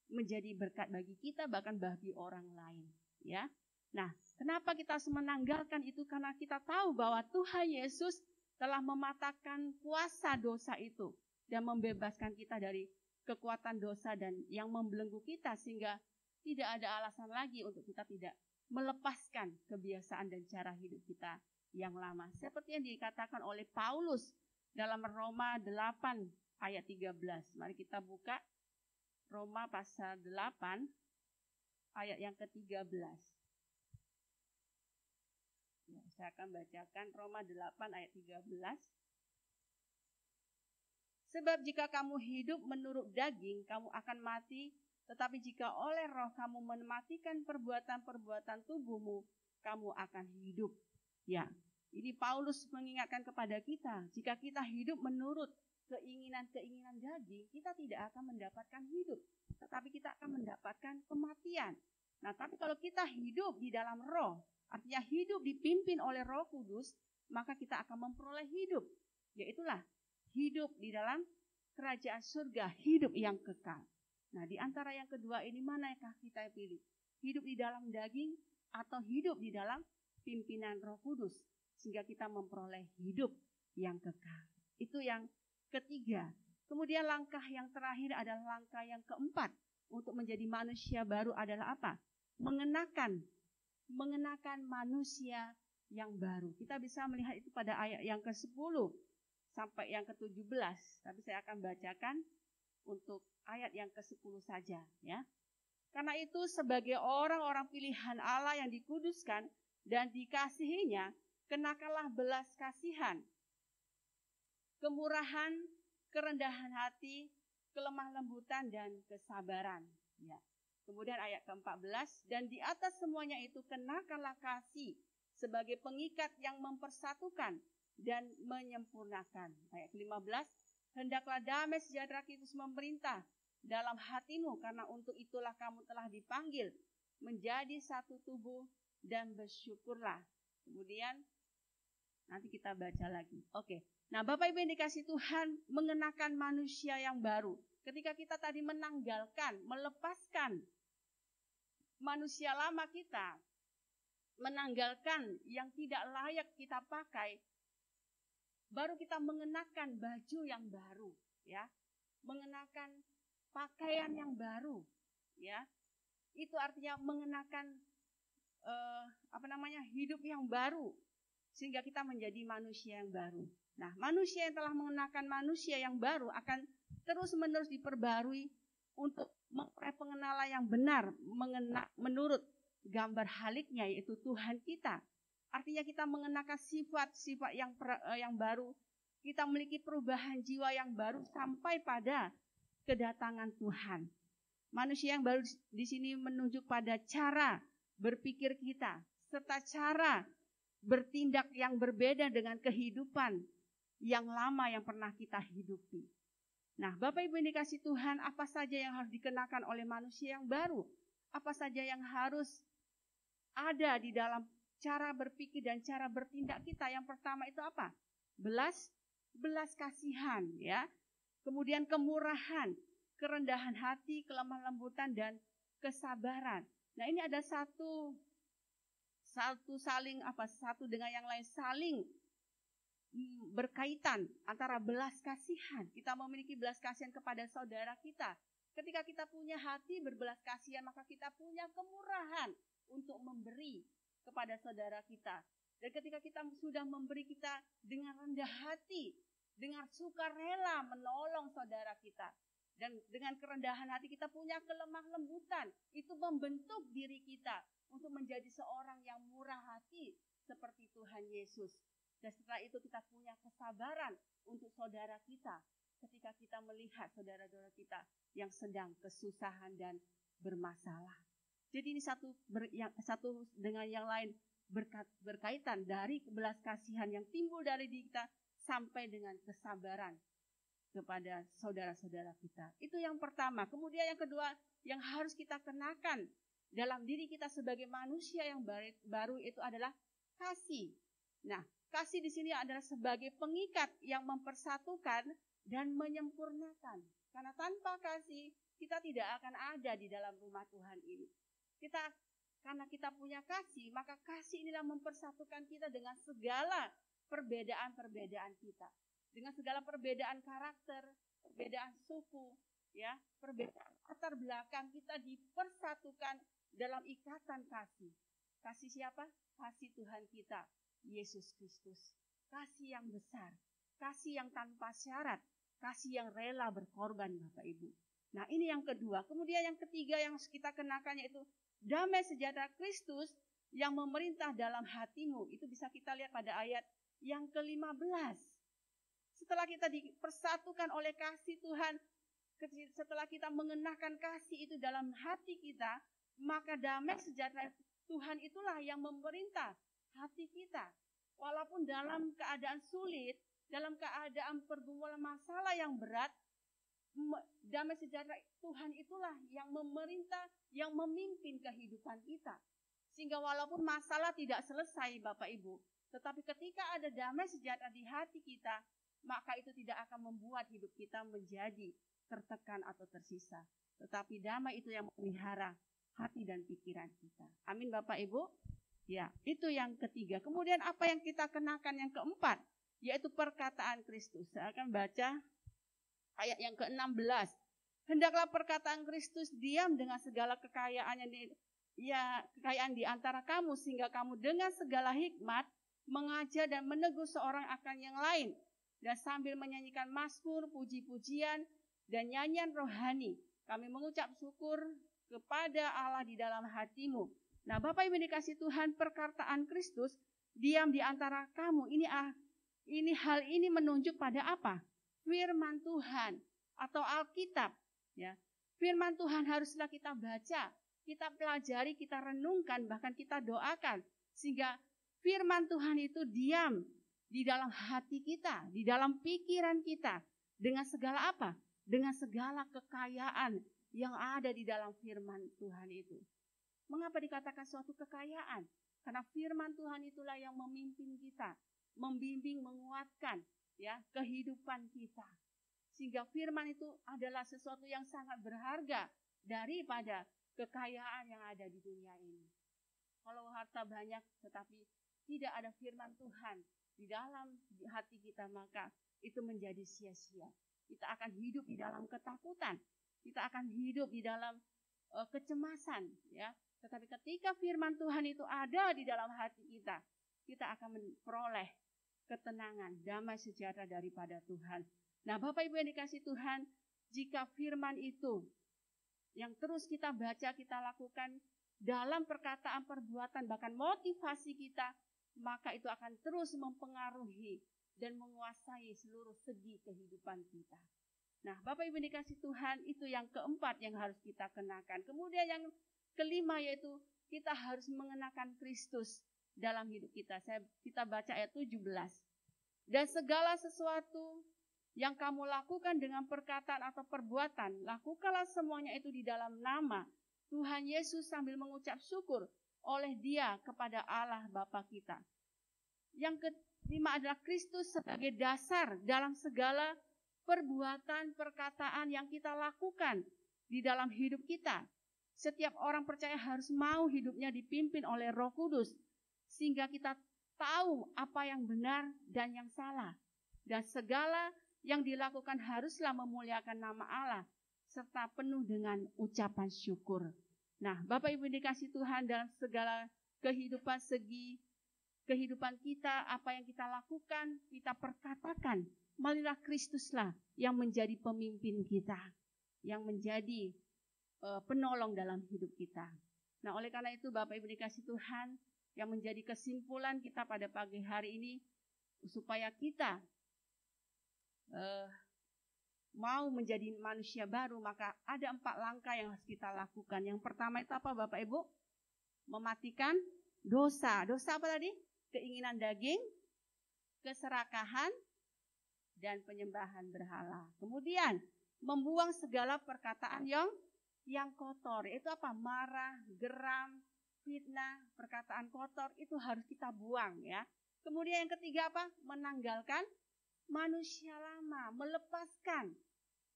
menjadi berkat bagi kita bahkan bagi orang lain, ya. Nah, Kenapa kita harus menanggalkan itu? Karena kita tahu bahwa Tuhan Yesus telah mematahkan kuasa dosa itu dan membebaskan kita dari kekuatan dosa dan yang membelenggu kita, sehingga tidak ada alasan lagi untuk kita tidak melepaskan kebiasaan dan cara hidup kita yang lama. Seperti yang dikatakan oleh Paulus dalam Roma 8 ayat 13. Mari kita buka Roma pasal 8 ayat yang ke-13. Ya, saya akan bacakan Roma 8 ayat 13. Sebab jika kamu hidup menurut daging, kamu akan mati. Tetapi jika oleh roh kamu mematikan perbuatan-perbuatan tubuhmu, kamu akan hidup. Ya, ini Paulus mengingatkan kepada kita, jika kita hidup menurut keinginan-keinginan daging, kita tidak akan mendapatkan hidup, tetapi kita akan mendapatkan kematian. Nah, tapi kalau kita hidup di dalam roh, artinya hidup dipimpin oleh Roh Kudus, maka kita akan memperoleh hidup. Yaitulah hidup di dalam kerajaan surga, hidup yang kekal. Nah, di antara yang kedua ini manakah kita pilih? Hidup di dalam daging atau hidup di dalam pimpinan Roh Kudus, sehingga kita memperoleh hidup yang kekal. Itu yang ketiga. Kemudian langkah yang terakhir adalah langkah yang keempat. Untuk menjadi manusia baru adalah apa? Mengenakan manusia yang baru. Kita bisa melihat itu pada ayat yang ke-10 sampai yang ke-17. Tapi saya akan bacakan untuk ayat yang ke-10 saja, ya. Karena itu sebagai orang-orang pilihan Allah yang dikuduskan dan dikasihinya, kenakanlah belas kasihan, kemurahan, kerendahan hati, kelemah lembutan dan kesabaran, ya. Kemudian ayat ke-14, dan di atas semuanya itu kenakanlah kasih sebagai pengikat yang mempersatukan dan menyempurnakan. Ayat ke-15, hendaklah damai sejahtera Kristus memerintah dalam hatimu, karena untuk itulah kamu telah dipanggil menjadi satu tubuh, dan bersyukurlah. Kemudian nanti kita baca lagi. Oke. Nah, Bapak Ibu yang dikasih Tuhan, mengenakan manusia yang baru. Ketika kita tadi menanggalkan, melepaskan manusia lama kita, menanggalkan yang tidak layak kita pakai, baru kita mengenakan baju yang baru, ya. Mengenakan pakaian yang baru, ya. Itu artinya mengenakan hidup yang baru, sehingga kita menjadi manusia yang baru. Nah, manusia yang telah mengenakan manusia yang baru akan terus-menerus diperbarui untuk memperoleh pengenalan yang benar menurut gambar haliknya, yaitu Tuhan kita. Artinya kita mengenakan sifat-sifat yang baru, kita memiliki perubahan jiwa yang baru sampai pada kedatangan Tuhan. Manusia yang baru di sini menunjuk pada cara berpikir kita, serta cara bertindak yang berbeda dengan kehidupan yang lama yang pernah kita hidupi. Nah, Bapak Ibu yang dikasih Tuhan, apa saja yang harus dikenakan oleh manusia yang baru? Apa saja yang harus ada di dalam cara berpikir dan cara bertindak kita? Yang pertama itu apa? Belas kasihan, ya. Kemudian kemurahan, kerendahan hati, kelemah lembutan dan kesabaran. Nah, ini ada satu dengan yang lain saling berkaitan antara belas kasihan. Kita memiliki belas kasihan kepada saudara kita. Ketika kita punya hati berbelas kasihan, maka kita punya kemurahan untuk memberi kepada saudara kita. Dan ketika kita sudah memberi, kita dengan rendah hati, dengan sukarela menolong saudara kita. Dan dengan kerendahan hati kita punya kelemah lembutan. Itu membentuk diri kita untuk menjadi seorang yang murah hati seperti Tuhan Yesus. Dan setelah itu kita punya kesabaran untuk saudara kita ketika kita melihat saudara-saudara kita yang sedang kesusahan dan bermasalah. Jadi ini satu dengan yang lain berkaitan, dari belas kasihan yang timbul dari diri kita sampai dengan kesabaran kepada saudara-saudara kita. Itu yang pertama. Kemudian yang kedua yang harus kita kenakan dalam diri kita sebagai manusia yang baru itu adalah kasih. Nah, kasih di sini adalah sebagai pengikat yang mempersatukan dan menyempurnakan. Karena tanpa kasih kita tidak akan ada di dalam rumah Tuhan ini. Kita Karena kita punya kasih, maka kasih inilah mempersatukan kita dengan segala perbedaan-perbedaan kita. Dengan segala perbedaan karakter, perbedaan suku, ya, perbedaan latar belakang, kita dipersatukan dalam ikatan kasih. Kasih siapa? Kasih Tuhan kita, Yesus Kristus. Kasih yang besar, kasih yang tanpa syarat, kasih yang rela berkorban, Bapak Ibu. Nah, ini yang kedua. Kemudian yang ketiga yang kita kenakan yaitu damai sejahtera Kristus yang memerintah dalam hatimu. Itu bisa kita lihat pada ayat yang ke-15. Setelah kita dipersatukan oleh kasih Tuhan, setelah kita mengenakan kasih itu dalam hati kita, maka damai sejahtera Tuhan itulah yang memerintah hati kita. Walaupun dalam keadaan sulit, dalam keadaan pergumulan masalah yang berat, damai sejahtera Tuhan itulah yang memerintah, yang memimpin kehidupan kita. Sehingga walaupun masalah tidak selesai, Bapak Ibu, tetapi ketika ada damai sejahtera di hati kita, maka itu tidak akan membuat hidup kita menjadi tertekan atau tersisa. Tetapi damai itu yang memelihara hati dan pikiran kita. Amin, Bapak Ibu. Ya, itu yang ketiga. Kemudian apa yang kita kenakan yang keempat, yaitu perkataan Kristus. Saya akan baca ayat yang ke-16. Hendaklah perkataan Kristus diam dengan segala kekayaan kekayaan di antara kamu, sehingga kamu dengan segala hikmat mengajar dan menegur seorang akan yang lain, dan sambil menyanyikan mazmur, puji-pujian, dan nyanyian rohani, kami mengucap syukur kepada Allah di dalam hatimu. Nah, Bapak Ibu dikasih Tuhan, perkataan Kristus diam di antara kamu. Hal ini menunjuk pada apa? Firman Tuhan atau Alkitab. Ya, firman Tuhan haruslah kita baca, kita pelajari, kita renungkan, bahkan kita doakan, sehingga firman Tuhan itu diam di dalam hati kita, di dalam pikiran kita, dengan segala apa? Dengan segala kekayaan yang ada di dalam firman Tuhan itu. Mengapa dikatakan suatu kekayaan? Karena firman Tuhan itulah yang memimpin kita, membimbing, menguatkan ya kehidupan kita. Sehingga firman itu adalah sesuatu yang sangat berharga daripada kekayaan yang ada di dunia ini. Kalau harta banyak tetapi tidak ada firman Tuhan di dalam hati kita, maka itu menjadi sia-sia. Kita akan hidup di dalam ketakutan, kita akan hidup di dalam kecemasan, ya. Tetapi ketika firman Tuhan itu ada di dalam hati kita, kita akan memperoleh ketenangan, damai sejahtera daripada Tuhan. Nah, Bapak Ibu yang dikasih Tuhan, jika firman itu yang terus kita baca, kita lakukan dalam perkataan, perbuatan, bahkan motivasi kita, maka itu akan terus mempengaruhi dan menguasai seluruh segi kehidupan kita. Nah, Bapak Ibu dikasih Tuhan, itu yang keempat yang harus kita kenakan. Kemudian yang kelima yaitu kita harus mengenakan Kristus dalam hidup kita. Kita baca ayat 17. Dan segala sesuatu yang kamu lakukan dengan perkataan atau perbuatan, lakukanlah semuanya itu di dalam nama Tuhan Yesus sambil mengucap syukur oleh Dia kepada Allah Bapa kita. Yang kelima adalah Kristus sebagai dasar dalam segala perbuatan, perkataan yang kita lakukan di dalam hidup kita. Setiap orang percaya harus mau hidupnya dipimpin oleh Roh Kudus, sehingga kita tahu apa yang benar dan yang salah. Dan segala yang dilakukan haruslah memuliakan nama Allah, serta penuh dengan ucapan syukur. Nah, Bapak Ibu dikasih Tuhan, dalam segala segi kehidupan kita, apa yang kita lakukan, kita perkatakan, marilah Kristuslah yang menjadi pemimpin kita, yang menjadi penolong dalam hidup kita. Nah, oleh karena itu Bapak Ibu dikasih Tuhan, yang menjadi kesimpulan kita pada pagi hari ini, supaya kita mau menjadi manusia baru, maka ada 4 langkah yang harus kita lakukan. Yang pertama itu apa Bapak Ibu? Mematikan dosa. Dosa apa tadi? Keinginan daging, keserakahan, dan penyembahan berhala. Kemudian membuang segala perkataan yang kotor. Itu apa? Marah, geram, fitnah, perkataan kotor, itu harus kita buang ya. Kemudian yang ketiga apa? Menanggalkan manusia lama, melepaskan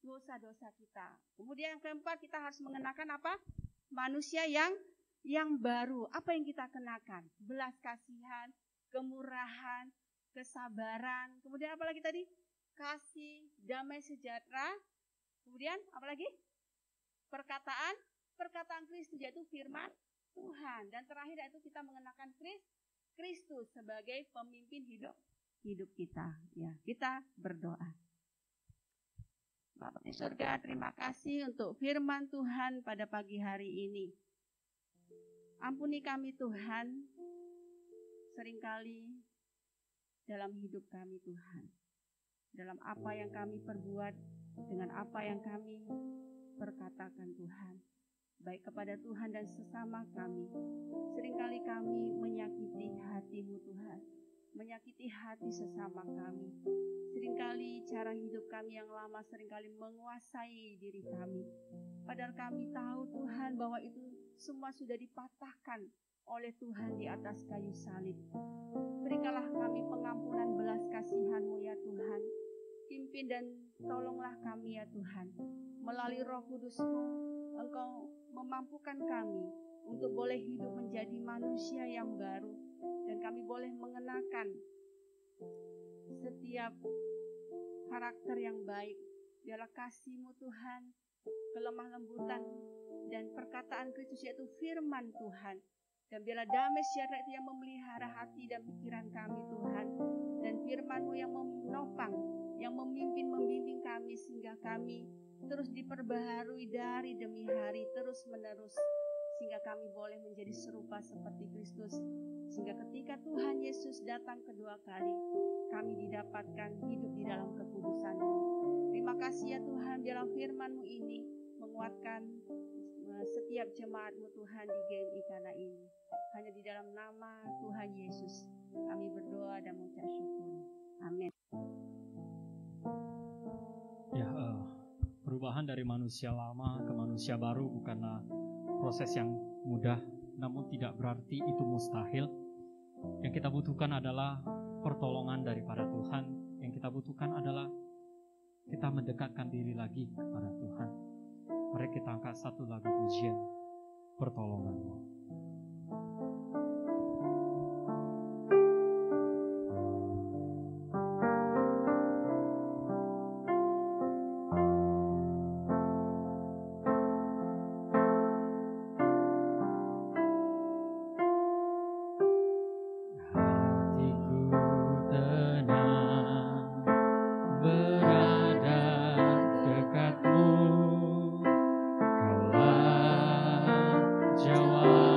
dosa-dosa kita. Kemudian yang keempat, kita harus mengenakan apa? Manusia yang yang baru. Apa yang kita kenakan? Belas kasihan, kemurahan, kesabaran. Kemudian apa lagi tadi? Kasih, damai sejahtera. Kemudian apa lagi? Perkataan Kristus, yaitu firman Tuhan. Dan terakhir yaitu kita mengenakan Kristus sebagai pemimpin hidup kita. Ya, kita berdoa. Bapa di surga, terima kasih untuk firman Tuhan pada pagi hari ini. Ampuni kami Tuhan, seringkali dalam hidup kami Tuhan, dalam apa yang kami perbuat, dengan apa yang kami perkatakan Tuhan, baik kepada Tuhan dan sesama kami. Seringkali kami menyakiti hati-Mu Tuhan, menyakiti hati sesama kami. Seringkali cara hidup kami yang lama seringkali menguasai diri kami. Padahal kami tahu Tuhan bahwa itu semua sudah dipatahkan oleh Tuhan di atas kayu salib. Berikanlah kami pengampunan belas kasihan-Mu ya Tuhan. Pimpin dan tolonglah kami ya Tuhan. Melalui Roh Kudus-Mu, Engkau memampukan kami untuk boleh hidup menjadi manusia yang baru. Dan kami boleh mengenakan setiap karakter yang baik. Biarlah kasih-Mu Tuhan, kelemah lembutan, dan perkataan Kristus yaitu firman Tuhan. Dan biarlah damai sejahtera itu yang memelihara hati dan pikiran kami Tuhan. Dan firman-Mu yang menopang, yang membimbing kami sehingga kami terus diperbaharui dari demi hari, terus menerus. Sehingga kami boleh menjadi serupa seperti Kristus. Sehingga ketika Tuhan Yesus datang kedua kali, kami didapatkan hidup di dalam kekudusan-Mu. Terima kasih ya Tuhan, biarlah firman-Mu ini menguatkan setiap jemaat-Mu Tuhan di GMI Kana ini. Hanya di dalam nama Tuhan Yesus kami berdoa dan mengucap syukur. Amin. Ya, perubahan dari manusia lama ke manusia baru bukanlah proses yang mudah, namun tidak berarti itu mustahil. Yang kita butuhkan adalah pertolongan daripada Tuhan. Yang kita butuhkan adalah kita mendekatkan diri lagi kepada Tuhan. Mari kita angkat satu lagu pujian, Pertolongan-Mu. Jawab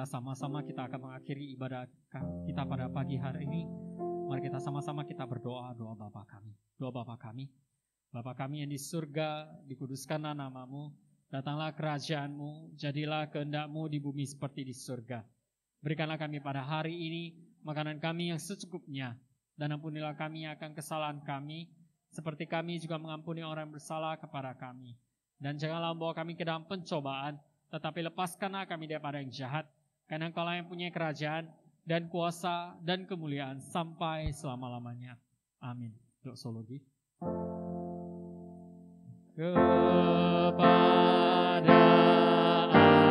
kita sama-sama kita akan mengakhiri ibadah kita pada pagi hari ini. Mari kita sama-sama kita berdoa, doa Bapa kami. Doa Bapa kami. Bapa kami yang di surga, dikuduskanlah namamu, datanglah kerajaanmu, jadilah kehendak-mu di bumi seperti di surga. Berikanlah kami pada hari ini makanan kami yang secukupnya, dan ampunilah kami akan kesalahan kami, seperti kami juga mengampuni orang yang bersalah kepada kami. Dan janganlah membawa kami ke dalam pencobaan, tetapi lepaskanlah kami daripada yang jahat, karena Engkaulah yang punya kerajaan, dan kuasa, dan kemuliaan, sampai selama-lamanya. Amin. Doksologi. Kepada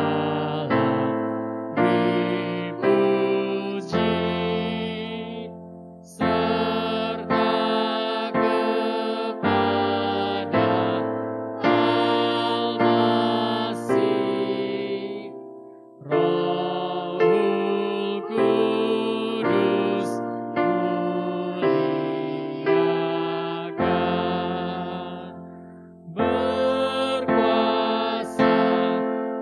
Allah dipuji, serta kepada Al-Masih, Rohul Kudus muliakan, berkuasa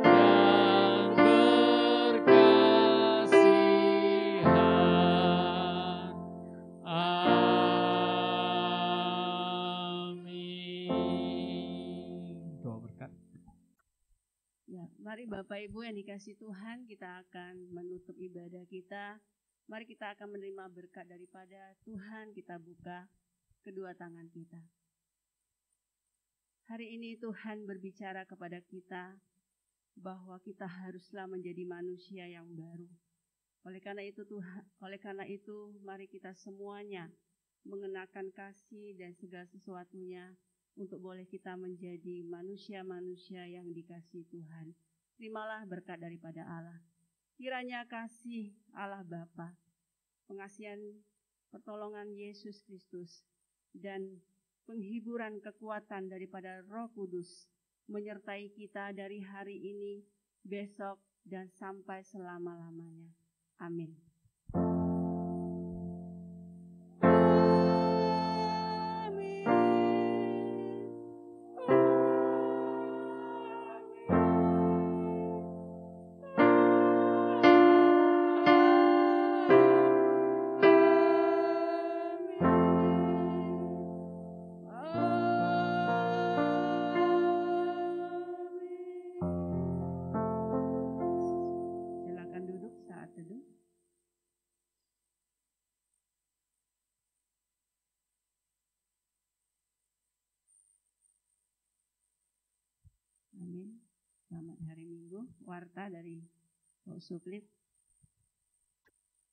dan berkasihan. Amin. Doa berkat. Ya, mari Bapak Ibu yang dikasih Tuhan, kita akan menutup ibadah kita. Mari kita akan menerima berkat daripada Tuhan. Kita buka kedua tangan kita. Hari ini Tuhan berbicara kepada kita bahwa kita haruslah menjadi manusia yang baru. Oleh karena itu mari kita semuanya mengenakan kasih dan segala sesuatunya untuk boleh kita menjadi manusia-manusia yang dikasihi Tuhan. Terimalah berkat daripada Allah. Kiranya kasih Allah Bapa, pengasihan pertolongan Yesus Kristus, dan penghiburan kekuatan daripada Roh Kudus menyertai kita dari hari ini, besok, dan sampai selama-lamanya. Amin. Silakan duduk saat teduh. Amin. Selamat hari Minggu. Warta dari Pak Suplit.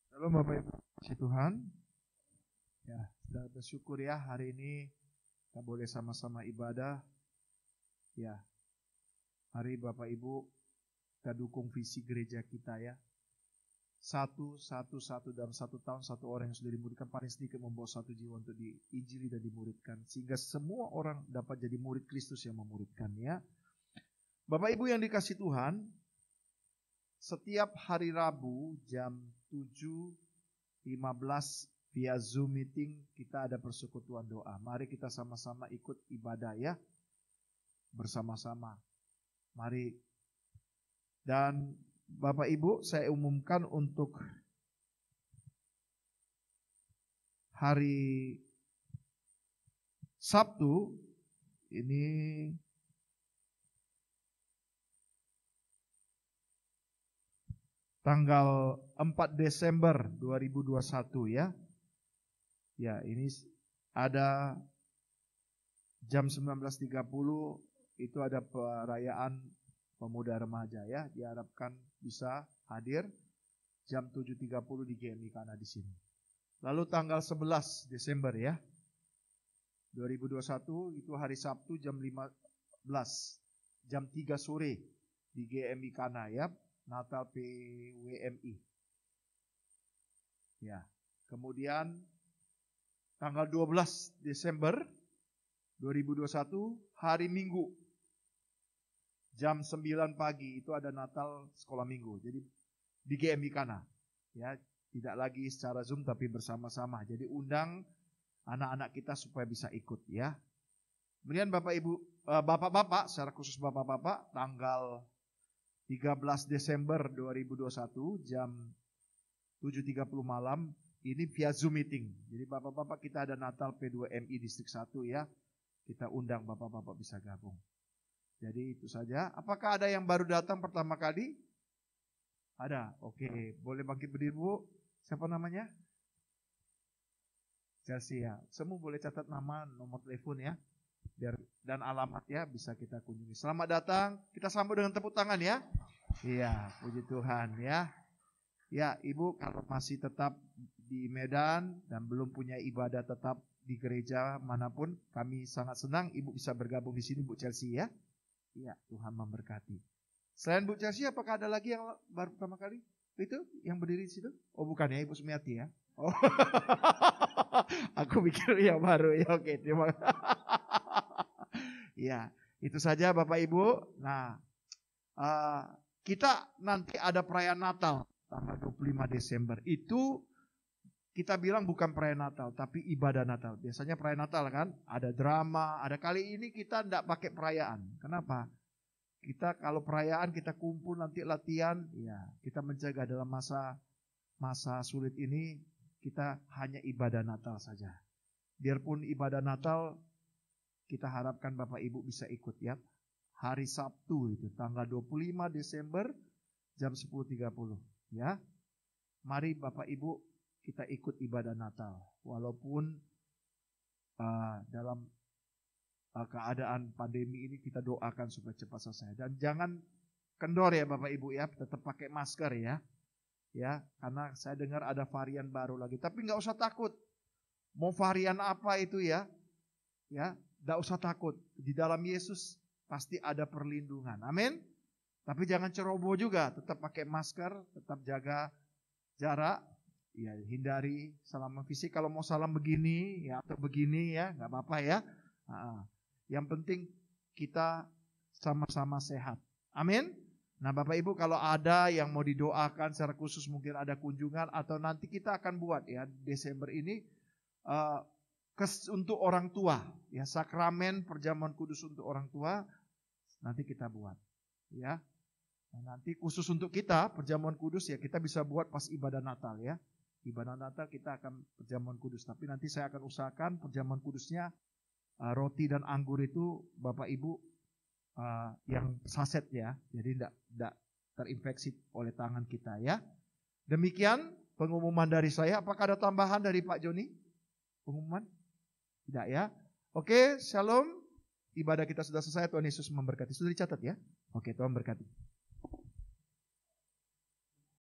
Halo Bapak Ibu, puji Tuhan. Ya, sudah bersyukur ya hari ini kita boleh sama-sama ibadah. Ya, hari Bapak Ibu kita dukung visi gereja kita ya. Satu dalam 1 tahun 1 orang yang sudah dimudahkan paling sedikit membawa 1 jiwa untuk diinjili dan dimuridkan, sehingga semua orang dapat jadi murid Kristus yang memuridkan ya. Bapak Ibu yang dikasih Tuhan, setiap hari Rabu jam 7.15 via Zoom meeting kita ada persekutuan doa. Mari kita sama-sama ikut ibadah ya, bersama-sama. Mari. Dan Bapak Ibu, saya umumkan untuk hari Sabtu ini tanggal 4 Desember 2021 ya. Ya, ini ada jam 19.30 itu ada perayaan pemuda remaja ya. Diharapkan bisa hadir jam 7.30 di GMI Kana di sini. Lalu tanggal 11 Desember ya 2021 itu hari Sabtu jam 15 jam 3 sore di GMI Kana ya. Natal PWMI. Ya. Kemudian tanggal 12 Desember 2021 hari Minggu jam 9 pagi itu ada Natal sekolah Minggu. Jadi di GMI Kana. Ya, tidak lagi secara Zoom tapi bersama-sama. Jadi undang anak-anak kita supaya bisa ikut ya. Kemudian Bapak Ibu, Bapak-bapak, secara khusus Bapak-bapak, tanggal 13 Desember 2021 jam 7.30 malam. Ini via Zoom meeting. Jadi Bapak-Bapak kita ada Natal P2MI Distrik 1 ya. Kita undang Bapak-Bapak bisa gabung. Jadi itu saja. Apakah ada yang baru datang pertama kali? Ada. Oke, boleh bangkit berdiri Bu. Siapa namanya? Chelsea ya. Semua boleh catat nama, nomor telepon ya. Dan alamat ya, bisa kita kunjungi. Selamat datang. Kita sambut dengan tepuk tangan ya. Iya, puji Tuhan ya. Ya, Ibu kalau masih tetap di Medan dan belum punya ibadah tetap di gereja manapun, kami sangat senang Ibu bisa bergabung di sini Bu Chelsea ya. Iya, Tuhan memberkati. Selain Bu Chelsea, apakah ada lagi yang baru pertama kali? Itu yang berdiri di situ? Oh bukan ya, Ibu Sumiati ya. Oh. Aku pikir yang baru ya. Oke, terima kasih. Ya, itu saja Bapak Ibu. Nah, kita nanti ada perayaan Natal tanggal 25 Desember. Itu kita bilang bukan perayaan Natal, tapi ibadah Natal. Biasanya perayaan Natal kan, ada drama, ada kali ini kita tidak pakai perayaan. Kenapa? Kita kalau perayaan kita kumpul nanti latihan, ya kita menjaga dalam masa sulit ini kita hanya ibadah Natal saja. Biarpun ibadah Natal kita harapkan Bapak Ibu bisa ikut ya. Hari Sabtu itu tanggal 25 Desember jam 10.30 ya. Mari Bapak Ibu kita ikut ibadah Natal. Walaupun dalam keadaan pandemi ini kita doakan supaya cepat selesai. Dan jangan kendor ya Bapak Ibu ya, tetap pakai masker ya. Ya, karena saya dengar ada varian baru lagi. Tapi nggak usah takut. Mau varian apa itu ya? Ya, nggak usah takut. Di dalam Yesus pasti ada perlindungan. Amin. Tapi jangan ceroboh juga. Tetap pakai masker, tetap jaga jarak. Ya, hindari salaman fisik. Kalau mau salam begini ya atau begini ya, nggak apa-apa ya. Yang penting kita sama-sama sehat. Amin. Nah Bapak Ibu kalau ada yang mau didoakan secara khusus mungkin ada kunjungan atau nanti kita akan buat ya Desember ini untuk orang tua ya sakramen perjamuan kudus untuk orang tua nanti kita buat ya. Nah, nanti khusus untuk kita perjamuan kudus ya kita bisa buat pas ibadah Natal ya. Ibadah Natal kita akan perjamuan kudus tapi nanti saya akan usahakan perjamuan kudusnya roti dan anggur itu Bapak Ibu yang saset ya, jadi tidak terinfeksi oleh tangan kita ya. Demikian pengumuman dari saya. Apakah ada tambahan dari Pak Joni? Pengumuman? Tidak ya. Oke, shalom. Ibadah kita sudah selesai. Tuhan Yesus memberkati. Sudah dicatat ya? Oke, Tuhan berkati.